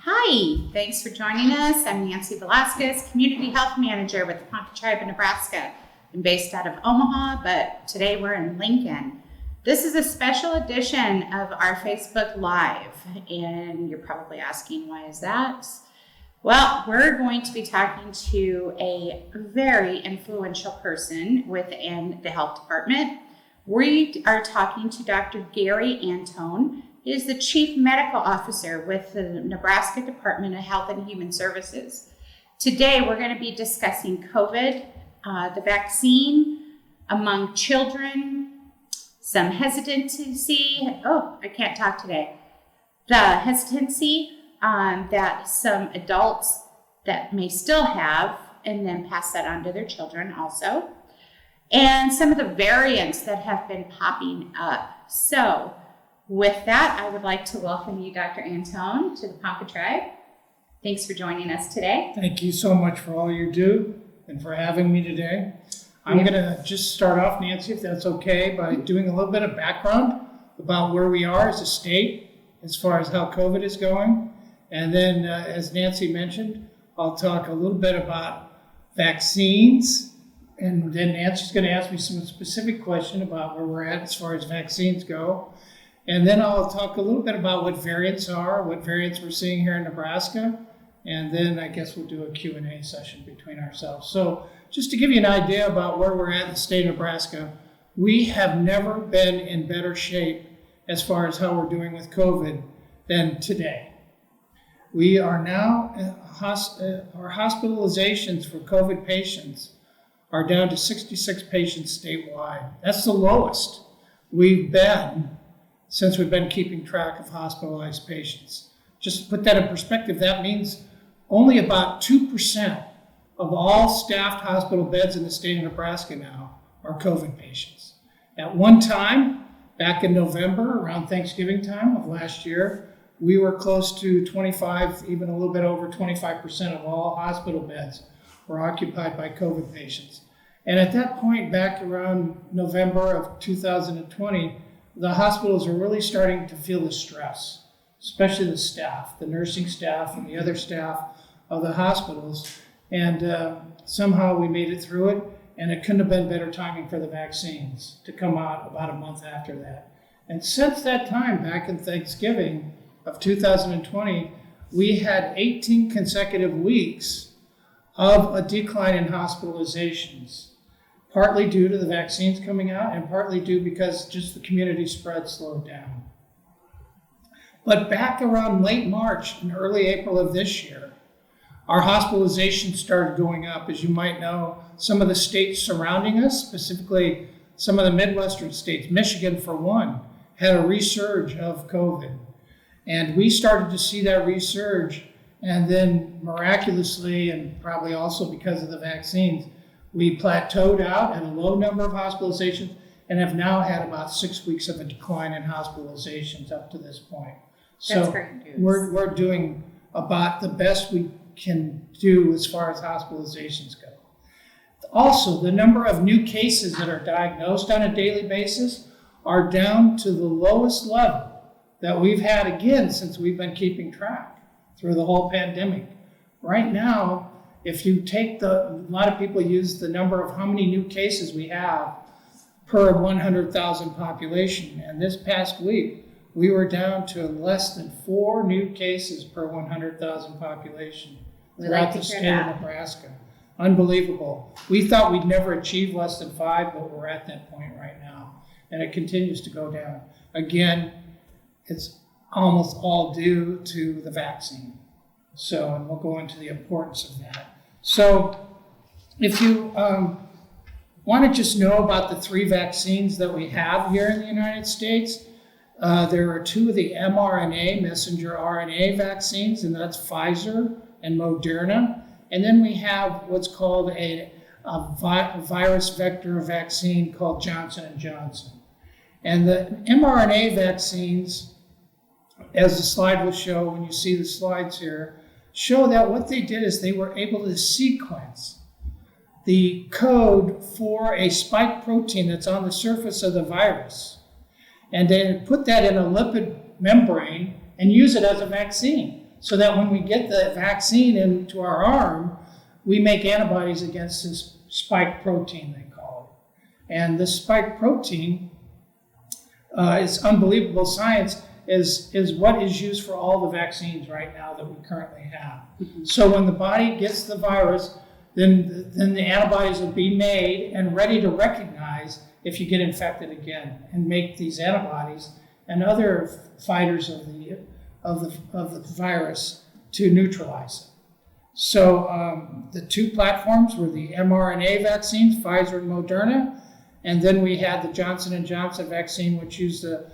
Hi, thanks for joining us. I'm Nancie Velasquez, Community Health Manager with the Ponca tribe in Nebraska. I'm based out of Omaha, but today we're in Lincoln. This is a special edition of our Facebook Live, and you're probably asking, why is that? Well, we're going to be talking to a very influential person within the health department. We are talking to Dr. Gary Athone. He is the Chief Medical Officer with the Nebraska Department of Health and Human Services. Today, we're going to be discussing COVID, the vaccine among children, some hesitancy. I can't talk today. The hesitancy that some adults that may still have, and then pass that on to their children also. And some of the variants that have been popping up. So, with that, I would like to welcome you, Dr. Athone, to the Ponca tribe. Thanks for joining us today. Thank you so much for all you do and for having me today. I'm going to just start off, Nancie, if that's okay, by doing a little bit of background about where we are as a state as far as how COVID is going. And then, as Nancie mentioned, I'll talk a little bit about vaccines. And then Nancie's going to ask me some specific question about where we're at as far as vaccines go. And then I'll talk a little bit about what variants are, what variants we're seeing here in Nebraska. And then I guess we'll do a Q&A session between ourselves. So just to give you an idea about where we're at in the state of Nebraska, we have never been in better shape as far as how we're doing with COVID than today. We are now, our hospitalizations for COVID patients are down to 66 patients statewide. That's the lowest we've been since we've been keeping track of hospitalized patients. Just to put that in perspective, that means only about 2% of all staffed hospital beds in the state of Nebraska now are COVID patients. At one time, back in November, around Thanksgiving time of last year, we were close to 25, even a little bit over 25% of all hospital beds were occupied by COVID patients. And at that point, back around November of 2020, the hospitals are really starting to feel the stress, especially the staff, the nursing staff and the other staff of the hospitals. And somehow we made it through it, and it couldn't have been better timing for the vaccines to come out about a month after that. And since that time, back in Thanksgiving of 2020, we had 18 consecutive weeks of a decline in hospitalizations, partly due to the vaccines coming out and partly due because just the community spread slowed down. But back around late March and early April of this year, our hospitalizations started going up. As you might know, some of the states surrounding us, specifically some of the Midwestern states, Michigan for one, had a resurge of COVID. And we started to see that resurge, and then miraculously, and probably also because of the vaccines, we plateaued out at a low number of hospitalizations and have now had about 6 weeks of a decline in hospitalizations up to this point. That's So great news. we're doing about the best we can do as far as hospitalizations go. Also, the number of new cases that are diagnosed on a daily basis are down to the lowest level that we've had again since we've been keeping track through the whole pandemic. Right now, if you take a lot of people use the number of how many new cases we have per 100,000 population. And this past week, we were down to less than 4 new cases per 100,000 population throughout the state of Nebraska. Unbelievable. We thought we'd never achieve less than 5, but we're at that point right now. And it continues to go down. Again, it's almost all due to the vaccine. So, and we'll go into the importance of that. So, if you want to just know about the 3 vaccines that we have here in the United States, there are 2 of the mRNA, messenger RNA vaccines, and that's Pfizer and Moderna. And then we have what's called a virus vector vaccine called Johnson & Johnson. And the mRNA vaccines, as the slide will show when you see the slides here, show that what they did is they were able to sequence the code for a spike protein that's on the surface of the virus, and then put that in a lipid membrane and use it as a vaccine. so that when we get the vaccine into our arm, we make antibodies against this spike protein, they call it. And this spike protein is unbelievable science, is what is used for all the vaccines right now that we currently have. So when the body gets the virus, then the antibodies will be made and ready to recognize if you get infected again, and make these antibodies and other fighters of the virus to neutralize it. So the two platforms were the mRNA vaccines, Pfizer and Moderna, and then we had the Johnson & Johnson vaccine, which used sort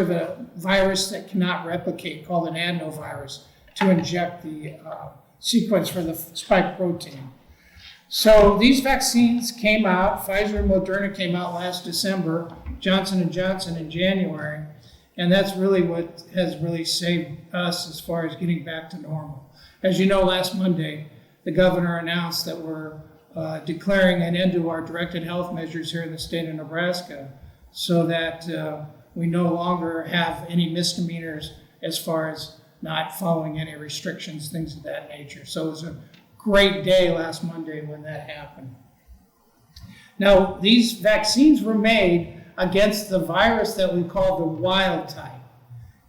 of a virus that cannot replicate, called an adenovirus, to inject the sequence for the spike protein. So these vaccines came out. Pfizer and Moderna came out last December, Johnson & Johnson in January, and that's really what has really saved us as far as getting back to normal. As you know, last Monday, the governor announced that we're declaring an end to our directed health measures here in the state of Nebraska, so that we no longer have any misdemeanors as far as not following any restrictions, things of that nature. So it was a great day last Monday when that happened. Now, these vaccines were made against the virus that we call the wild type.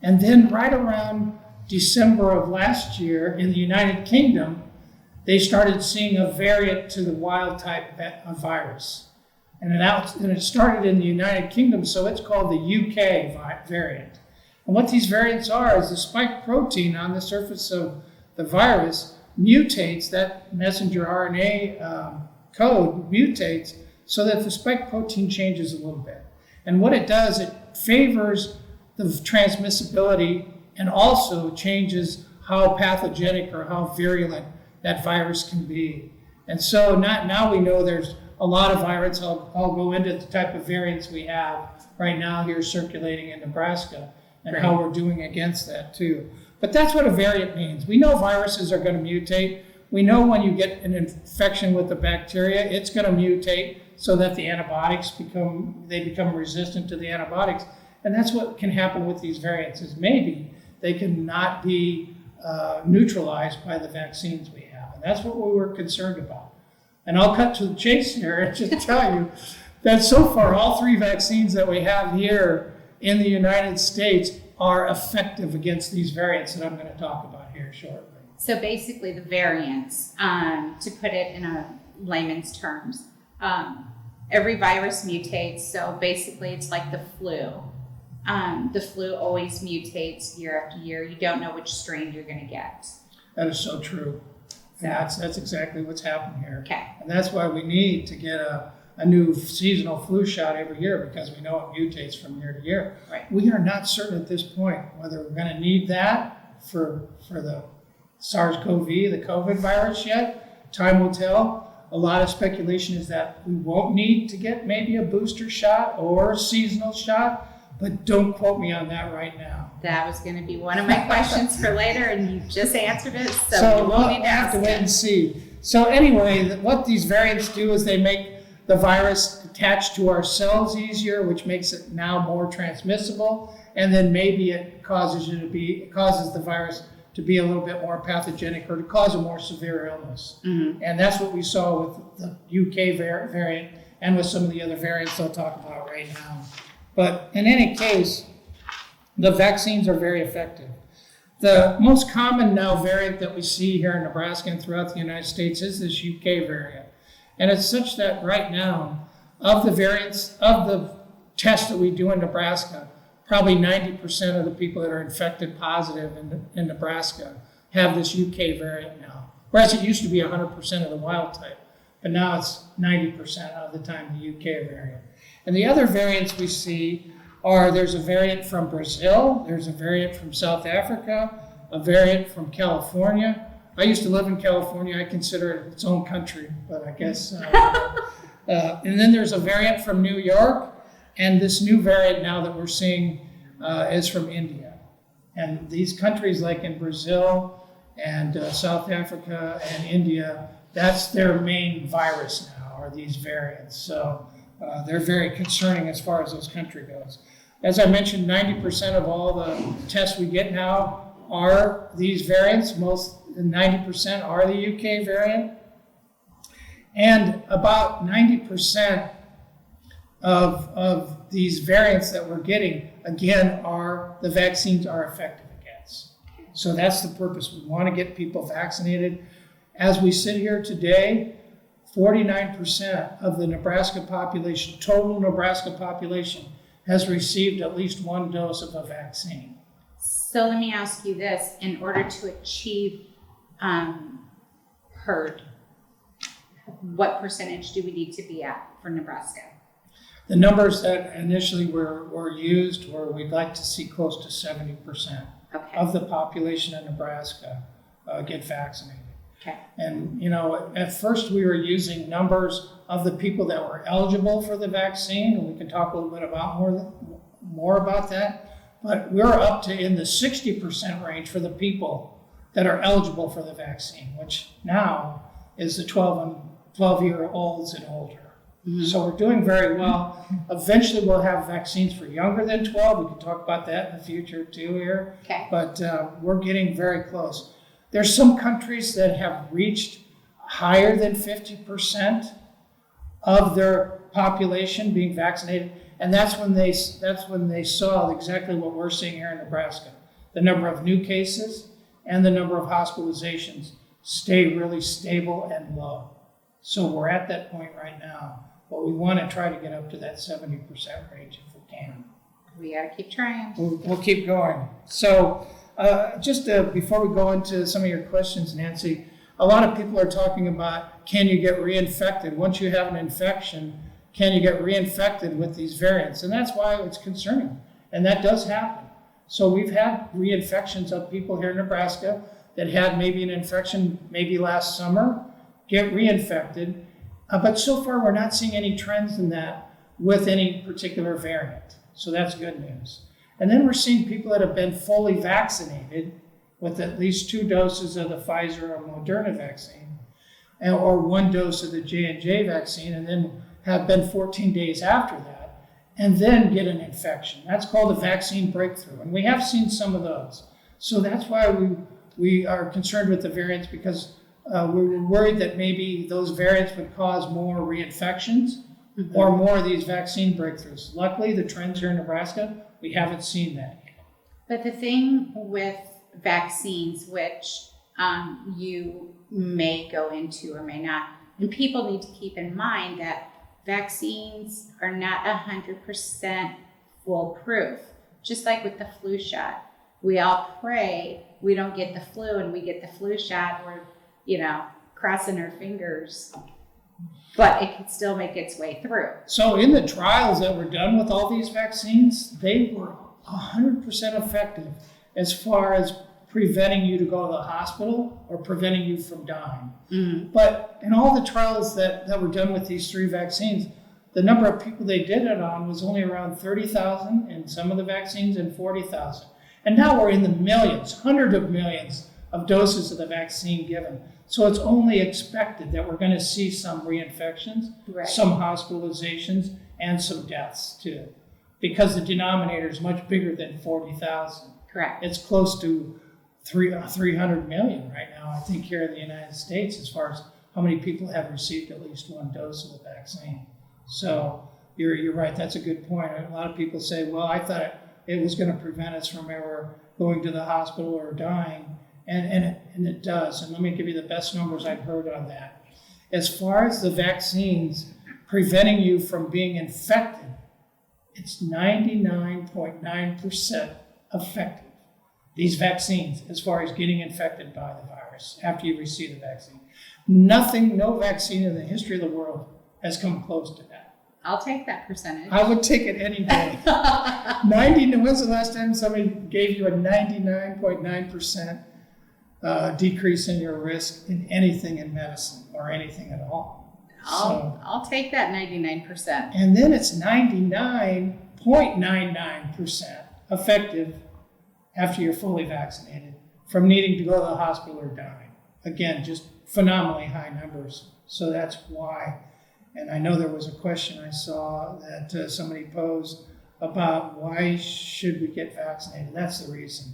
And then right around December of last year in the United Kingdom, they started seeing a variant to the wild type virus. And it started in the United Kingdom, so it's called the UK variant. And what these variants are is the spike protein on the surface of the virus mutates, that messenger RNA code mutates so that the spike protein changes a little bit. And what it does, it favors the transmissibility and also changes how pathogenic or how virulent that virus can be. And so now we know there's a lot of variants. I'll go into the type of variants we have right now here circulating in Nebraska and how we're doing against that too. But that's what a variant means. We know viruses are going to mutate. We know when you get an infection with the bacteria, it's going to mutate so that the antibiotics become resistant to the antibiotics. And that's what can happen with these variants, is maybe they can not be neutralized by the vaccines we have. And that's what we were concerned about. And I'll cut to the chase here and just tell you that so far all three vaccines that we have here in the United States are effective against these variants that I'm going to talk about here shortly. So basically the variants, to put it in a layman's terms, every virus mutates. So basically it's like the flu. The flu always mutates year after year. You don't know which strain you're going to get. That is so true. And that's exactly what's happened here. Okay. And that's why we need to get a new seasonal flu shot every year, because we know it mutates from year to year. Right. We are not certain at this point whether we're going to need that for the SARS-CoV, the COVID virus yet. Time will tell. A lot of speculation is that we won't need to get maybe a booster shot or a seasonal shot, but don't quote me on that right now. That was going to be one of my questions for later, and you just answered it. So we'll have to wait and see. So anyway, what these variants do is they make the virus attach to our cells easier, which makes it now more transmissible, and then maybe it causes the virus to be a little bit more pathogenic or to cause a more severe illness. Mm-hmm. And that's what we saw with the UK variant and with some of the other variants I'll talk about right now. But in any case, the vaccines are very effective. The most common now variant that we see here in Nebraska and throughout the United States is this UK variant. And it's such that right now, of the variants, of the tests that we do in Nebraska, probably 90% of the people that are infected positive in Nebraska have this UK variant now. Whereas it used to be 100% of the wild type, but now it's 90% of the time the UK variant. And the other variants we see are, there's a variant from Brazil, there's a variant from South Africa, a variant from California. I used to live in California. I consider it its own country, but I guess. And then there's a variant from New York, and this new variant now that we're seeing is from India. And these countries like in Brazil and South Africa and India, that's their main virus now, are these variants. So they're very concerning as far as this country goes. As I mentioned, 90% of all the tests we get now are these variants. Most 90% are the UK variant. And about 90% of these variants that we're getting, again, are the vaccines are effective against. So that's the purpose. We want to get people vaccinated. As we sit here today, 49% of the Nebraska population, total Nebraska population, has received at least one dose of a vaccine. So let me ask you this. In order to achieve herd, what percentage do we need to be at for Nebraska? The numbers that initially were used were we'd like to see close to 70% of the population in Nebraska get vaccinated. Okay. And, you know, at first we were using numbers of the people that were eligible for the vaccine, and we can talk a little bit about more about that. But we're up to in the 60% range for the people that are eligible for the vaccine, which now is the 12-year-olds and older. Mm-hmm. So we're doing very well. Eventually we'll have vaccines for younger than 12. We can talk about that in the future too here. Okay. But we're getting very close. There's some countries that have reached higher than 50% of their population being vaccinated, and that's when they saw exactly what we're seeing here in Nebraska. The number of new cases and the number of hospitalizations stay really stable and low. So we're at that point right now, but we want to try to get up to that 70% range if we can. We got to keep trying. We'll keep going. So before we go into some of your questions, Nancie, a lot of people are talking about, can you get reinfected? Once you have an infection, can you get reinfected with these variants? And that's why it's concerning. And that does happen. So we've had reinfections of people here in Nebraska that had maybe an infection maybe last summer, get reinfected. But so far, we're not seeing any trends in that with any particular variant. So that's good news. And then we're seeing people that have been fully vaccinated with at least 2 doses of the Pfizer or Moderna vaccine, or 1 dose of the J&J vaccine, and then have been 14 days after that, and then get an infection. That's called a vaccine breakthrough, and we have seen some of those. So that's why we are concerned with the variants, because we were worried that maybe those variants would cause more reinfections or more of these vaccine breakthroughs. Luckily, the trends here in Nebraska, we haven't seen that yet. But the thing with vaccines, which you may go into or may not, and people need to keep in mind that vaccines are not 100% foolproof. Just like with the flu shot, we all pray we don't get the flu and we get the flu shot. We're, crossing our fingers, but it could still make its way through. So in the trials that were done with all these vaccines, they were 100% effective as far as preventing you to go to the hospital or preventing you from dying. Mm-hmm. But in all the trials that were done with these 3 vaccines, the number of people they did it on was only around 30,000 in some of the vaccines and 40,000. And now we're in the millions, hundreds of millions of doses of the vaccine given. So it's only expected that we're going to see some reinfections, right, some hospitalizations, and some deaths too, because the denominator is much bigger than 40,000. Correct. It's close to 300 million right now, I think, here in the United States, as far as how many people have received at least 1 dose of the vaccine. So you're right. That's a good point. A lot of people say, well, I thought it was going to prevent us from ever going to the hospital or dying. And it does. And let me give you the best numbers I've heard on that. As far as the vaccines preventing you from being infected, it's 99.9% effective. These vaccines, as far as getting infected by the virus after you receive the vaccine. No vaccine in the history of the world has come close to that. I'll take that percentage. I would take it any day. When's the last time somebody gave you a 99.9% decrease in your risk in anything in medicine or anything at all? I'll take that 99%. And then it's 99.99% effective after you're fully vaccinated from needing to go to the hospital or dying. Again, just phenomenally high numbers. So that's why. And I know there was a question I saw that somebody posed about why should we get vaccinated. That's the reason.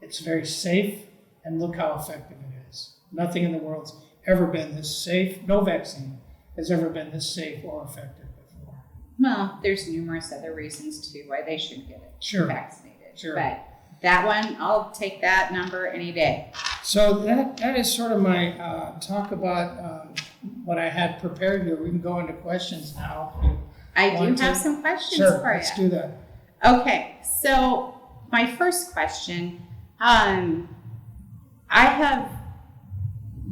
It's very safe, and look how effective it is. Nothing in the world's ever been this safe. No vaccine has ever been this safe or effective before. Well, there's numerous other reasons too why they should get it vaccinated. Sure. But that one, I'll take that number any day. So that is sort of my talk about what I had prepared here. We can go into questions now. I do have some questions Sure, for you. let's do that. Okay, so my first question, I have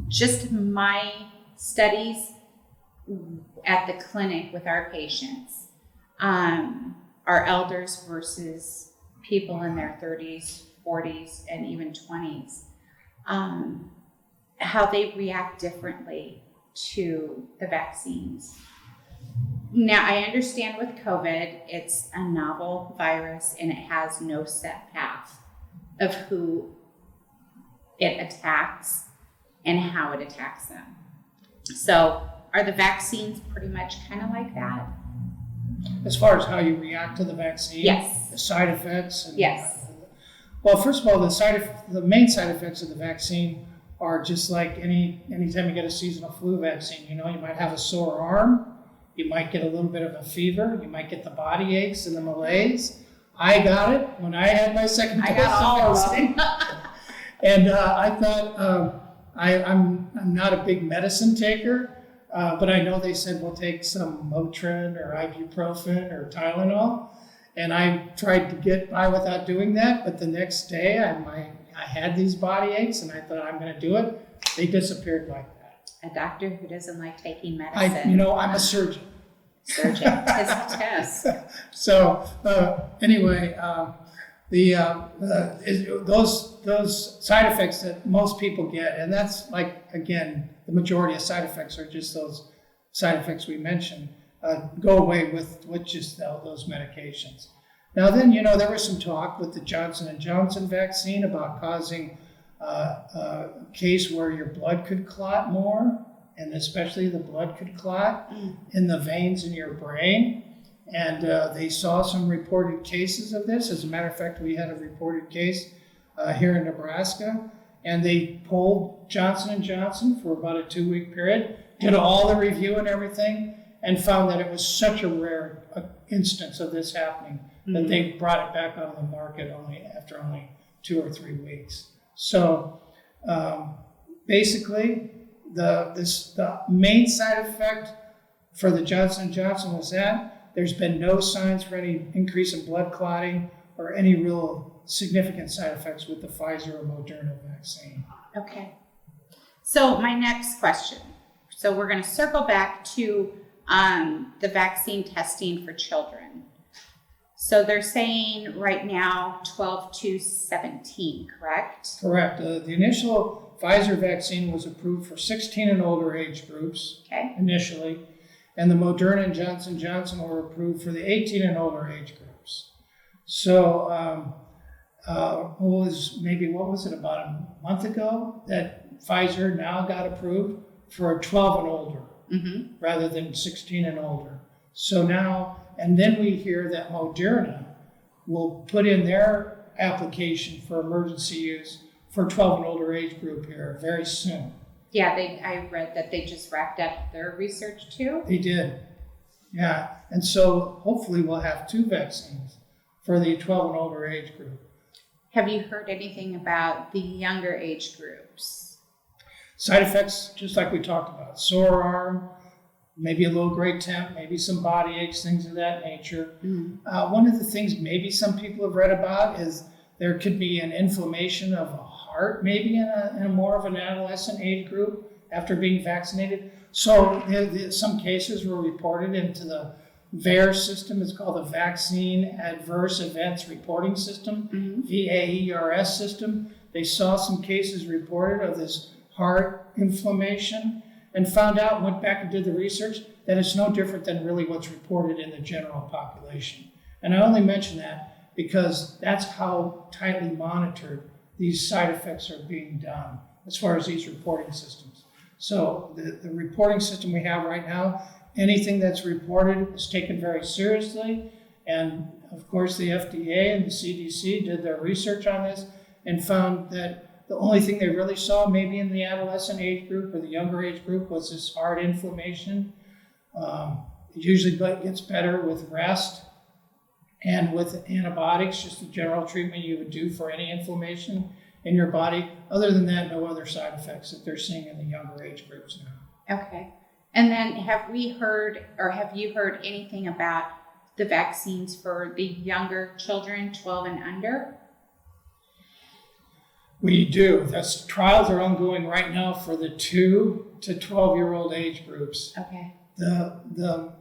just my studies at the clinic with our patients, our elders versus people in their 30s, 40s, and even 20s, how they react differently to the vaccines. Now, I understand with COVID, it's a novel virus and it has no set path of who it attacks and how it attacks them. So are the vaccines pretty much kind of like that? As far as how you react to the vaccine? Yes. The side effects? And, Yes. Well, first of all, the main side effects of the vaccine are just like anytime you get a seasonal flu vaccine. You might have a sore arm. You might get a little bit of a fever. You might get the body aches and the malaise. I got it when I had my second dose of vaccine. And I thought, I'm not a big medicine taker, but I know they said we'll take some Motrin or ibuprofen or Tylenol. And I tried to get by without doing that, but the next day I had these body aches and I thought I'm going to do it. They disappeared like that. A doctor who doesn't like taking medicine. I'm a surgeon. Surgeon, test. So anyway, those side effects that most people get, and that's like, again, the majority of side effects are just those side effects we mentioned, go away with just those medications. Now then, there was some talk with the Johnson & Johnson vaccine about causing a case where your blood could clot more, and especially the blood could clot in the veins in your brain. And they saw some reported cases of this. As a matter of fact, we had a reported case here in Nebraska, and they polled Johnson & Johnson for about a 2-week period, did all the review and everything, and found that it was such a rare instance of this happening that they brought it back onto the market after only 2 or 3 weeks. So basically, the main side effect for the Johnson & Johnson was that there's been no signs for any increase in blood clotting or any real significant side effects with the Pfizer or Moderna vaccine. Okay. So my next question. So we're going to circle back to the vaccine testing for children. So they're saying right now 12 to 17, correct? Correct. The initial Pfizer vaccine was approved for 16 and older age groups initially, and the Moderna and Johnson & Johnson were approved for the 18 and older age groups. So what was it, about a month ago that Pfizer now got approved for 12 and older rather than 16 and older. So now, and then we hear that Moderna will put in their application for emergency use for 12 and older age group here very soon. Yeah, I read that they just wrapped up their research too. They did. Yeah. And so hopefully we'll have 2 vaccines for the 12 and older age group. Have you heard anything about the younger age groups? Side effects, just like we talked about, sore arm, maybe a low grade temp, maybe some body aches, things of that nature. One of the things maybe some people have read about is there could be an inflammation of a heart, maybe in a more of an adolescent age group after being vaccinated. So some cases were reported into the VAERS system. It's called the Vaccine Adverse Events Reporting System, VAERS system. They saw some cases reported of this heart inflammation and went back and did the research, that it's no different than really what's reported in the general population. And I only mention that because that's how tightly monitored these side effects are being done as far as these reporting systems. So the reporting system we have right now, anything that's reported is taken very seriously. And of course, the FDA and the CDC did their research on this, and found that the only thing they really saw maybe in the adolescent age group or the younger age group was this heart inflammation. It usually gets better with rest and with antibiotics, just the general treatment you would do for any inflammation in your body. Other than that, no other side effects that they're seeing in the younger age groups now. Okay. And then have you heard anything about the vaccines for the younger children, 12 and under? We do. Trials are ongoing right now for the 2 to 12-year-old age groups. Okay. The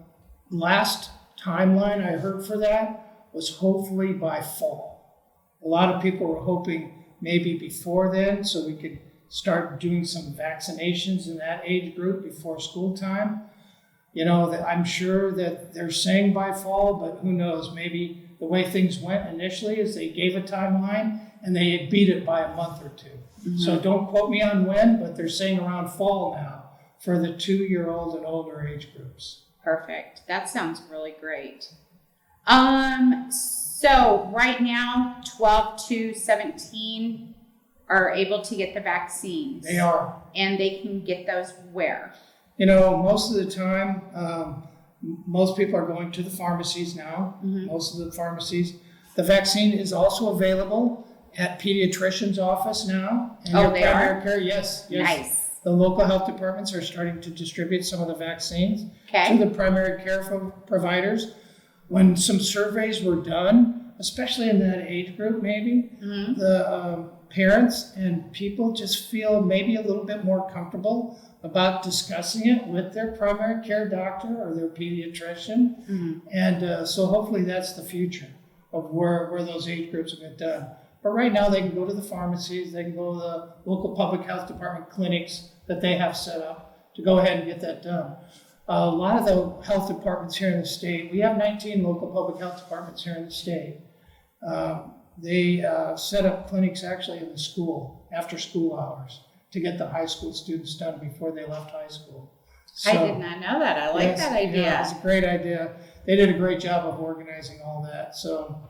last timeline I heard for that was hopefully by fall. A lot of people were hoping maybe before then so we could start doing some vaccinations in that age group before school time. I'm sure that they're saying by fall, but who knows, maybe the way things went initially is they gave a timeline and they had beat it by a month or two. Mm-hmm. So don't quote me on when, but they're saying around fall now for the 2-year-old and older age groups. Perfect. That sounds really great. So right now, 12 to 17 are able to get the vaccines. They are. And they can get those where? Most of the time, most people are going to the pharmacies now. Mm-hmm. Most of the pharmacies. The vaccine is also available at pediatrician's office now. And they are? Care. Yes. Nice. The local health departments are starting to distribute some of the vaccines to the primary care providers. When some surveys were done, especially in that age group maybe, mm-hmm. the parents and people just feel maybe a little bit more comfortable about discussing it with their primary care doctor or their pediatrician. Mm-hmm. And so hopefully that's the future of where those age groups will get done. But right now they can go to the pharmacies, they can go to the local public health department clinics that they have set up to go ahead and get that done. A lot of the health departments here in the state, we have 19 local public health departments here in the state. They set up clinics actually in the school, after school hours, to get the high school students done before they left high school. So, I did not know that. I like that idea. Yeah, it's a great idea. They did a great job of organizing all that. So.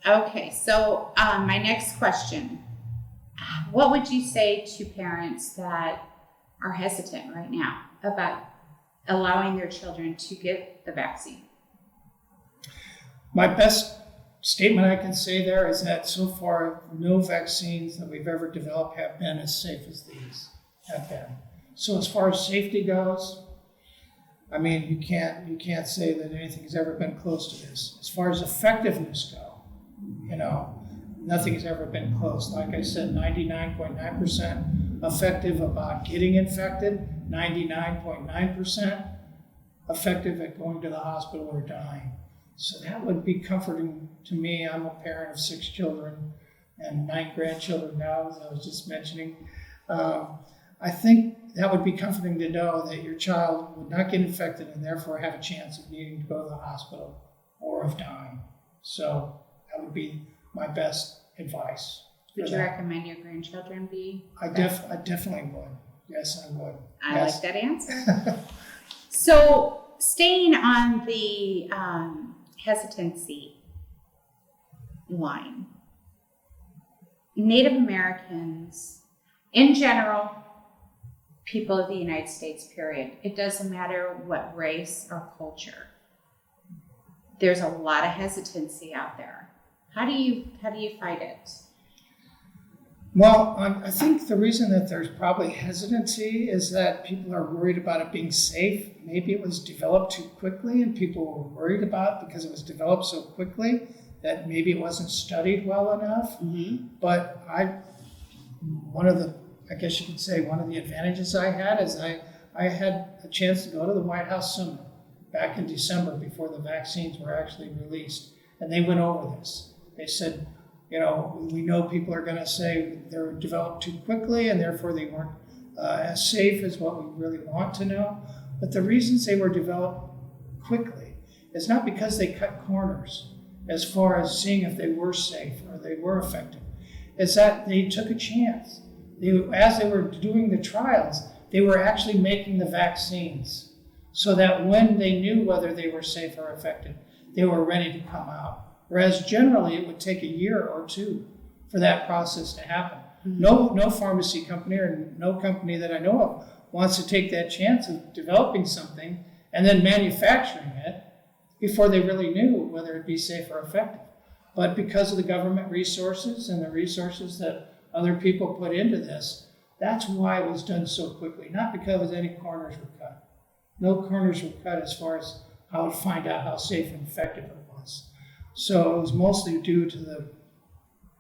Okay, so my next question. What would you say to parents that are hesitant right now about allowing their children to get the vaccine? My best statement I can say there is that so far, no vaccines that we've ever developed have been as safe as these have been. So as far as safety goes, I mean, you can't say that anything has ever been close to this. As far as effectiveness go, nothing has ever been close. Like I said, 99.9% effective about getting infected, 99.9% effective at going to the hospital or dying. So that would be comforting to me. I'm a parent of 6 children and 9 grandchildren now, as I was just mentioning. I think that would be comforting to know that your child would not get infected and therefore have a chance of needing to go to the hospital or of dying. So that would be my best advice. Would you recommend your grandchildren be? I definitely would. Yes, I would. I like that answer. So staying on the hesitancy line, Native Americans, in general, people of the United States, period. It doesn't matter what race or culture. There's a lot of hesitancy out there. How do you fight it? Well, I think the reason that there's probably hesitancy is that people are worried about it being safe. Maybe it was developed too quickly and people were worried about it because it was developed so quickly that maybe it wasn't studied well enough. Mm-hmm. But one of the advantages I had is I had a chance to go to the White House Summit back in December before the vaccines were actually released. And they went over this. They said, we know people are going to say they were developed too quickly and therefore they weren't as safe as what we really want to know. But the reasons they were developed quickly is not because they cut corners as far as seeing if they were safe or they were effective. It's that they took a chance. As they were doing the trials, they were actually making the vaccines so that when they knew whether they were safe or effective, they were ready to come out whereas generally it would take a year or two for that process to happen. Mm-hmm. No pharmacy company or no company that I know of wants to take that chance of developing something and then manufacturing it before they really knew whether it'd be safe or effective. But because of the government resources and the resources that other people put into this, that's why it was done so quickly, not because any corners were cut. No corners were cut as far as how to find out how safe and effective it was. So it was mostly due to the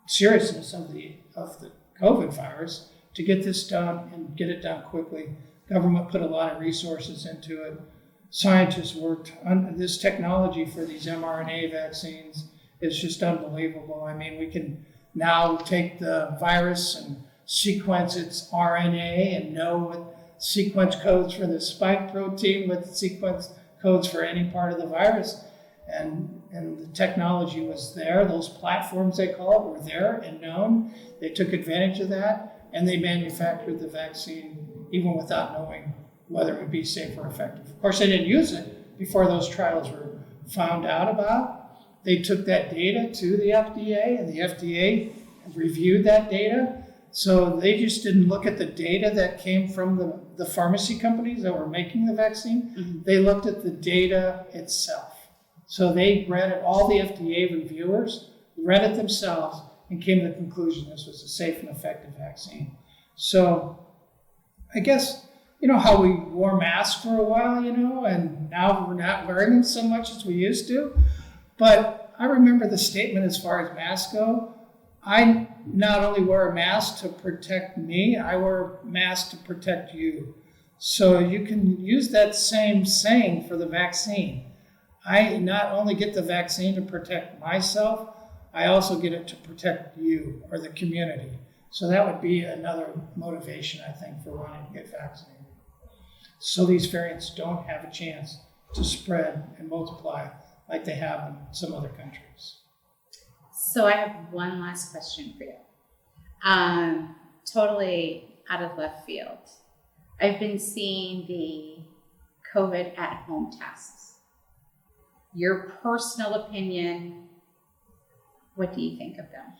seriousness of the COVID virus to get this done and get it done quickly. Government put a lot of resources into it. Scientists worked on this technology for these mRNA vaccines. It's just unbelievable. I mean, we can now take the virus and sequence its RNA and know what sequence codes for the spike protein, what sequence codes for any part of the virus. And the technology was there. Those platforms, they call it, were there and known. They took advantage of that, and they manufactured the vaccine even without knowing whether it would be safe or effective. Of course, they didn't use it before those trials were found out about. They took that data to the FDA, and the FDA reviewed that data. So they just didn't look at the data that came from the pharmacy companies that were making the vaccine. Mm-hmm. They looked at the data itself. So they read it, all the FDA reviewers read it themselves and came to the conclusion this was a safe and effective vaccine. So I guess, you know how we wore masks for a while, and now we're not wearing them so much as we used to. But I remember the statement as far as masks go. I not only wear a mask to protect me, I wear a mask to protect you. So you can use that same saying for the vaccine. I not only get the vaccine to protect myself, I also get it to protect you or the community. So that would be another motivation, I think, for wanting to get vaccinated. So these variants don't have a chance to spread and multiply like they have in some other countries. So I have one last question for you. Totally out of left field. I've been seeing the COVID at home tests. Your personal opinion, what do you think of them?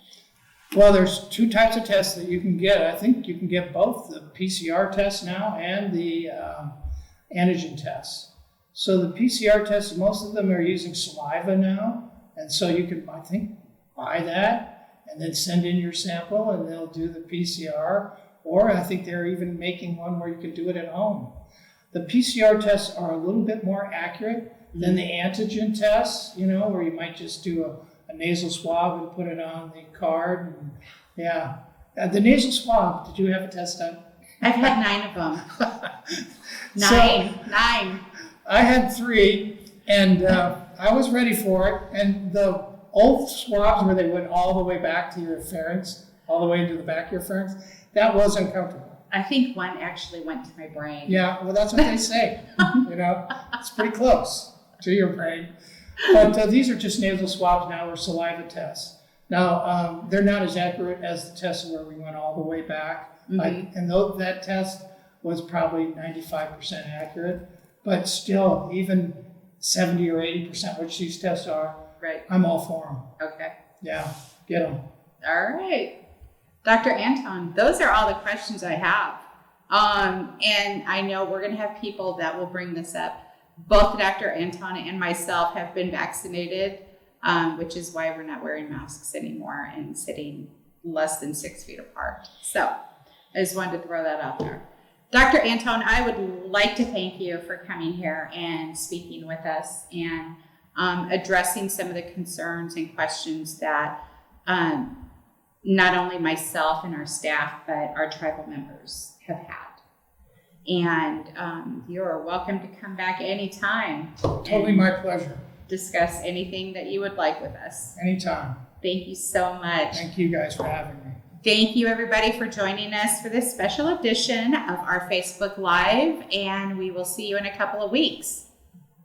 Well, there's two types of tests that you can get. I think you can get both the PCR test now and the antigen tests. So the PCR tests, most of them are using saliva now. And so you can, I think, buy that and then send in your sample and they'll do the PCR. Or I think they're even making one where you can do it at home. The PCR tests are a little bit more accurate than the antigen tests, where you might just do a nasal swab and put it on the card. And, yeah. The nasal swab, did you have a test done? I've had 9 of them. Nine. I had 3, and I was ready for it. And the old swabs where they went all the way back to your pharynx, all the way into the back of your pharynx, that was uncomfortable. I think one actually went to my brain. Yeah, well, that's what they say. It's pretty close to your brain. But these are just nasal swabs now or saliva tests. Now, they're not as accurate as the tests where we went all the way back. Mm-hmm. And that test was probably 95% accurate. But still, even 70 or 80%, which these tests are, right. I'm all for them. Okay. Yeah, get them. All right. Dr. Athone, those are all the questions I have. And I know we're going to have people that will bring this up. Both Dr. Athone and myself have been vaccinated, which is why we're not wearing masks anymore and sitting less than 6 feet apart. So I just wanted to throw that out there. Dr. Athone, I would like to thank you for coming here and speaking with us and addressing some of the concerns and questions that not only myself and our staff, but our tribal members have had. And you're welcome to come back anytime. Totally my pleasure. Discuss anything that you would like with us. Anytime. Thank you so much. Thank you guys for having me. Thank you everybody for joining us for this special edition of our Facebook Live, and we will see you in a couple of weeks.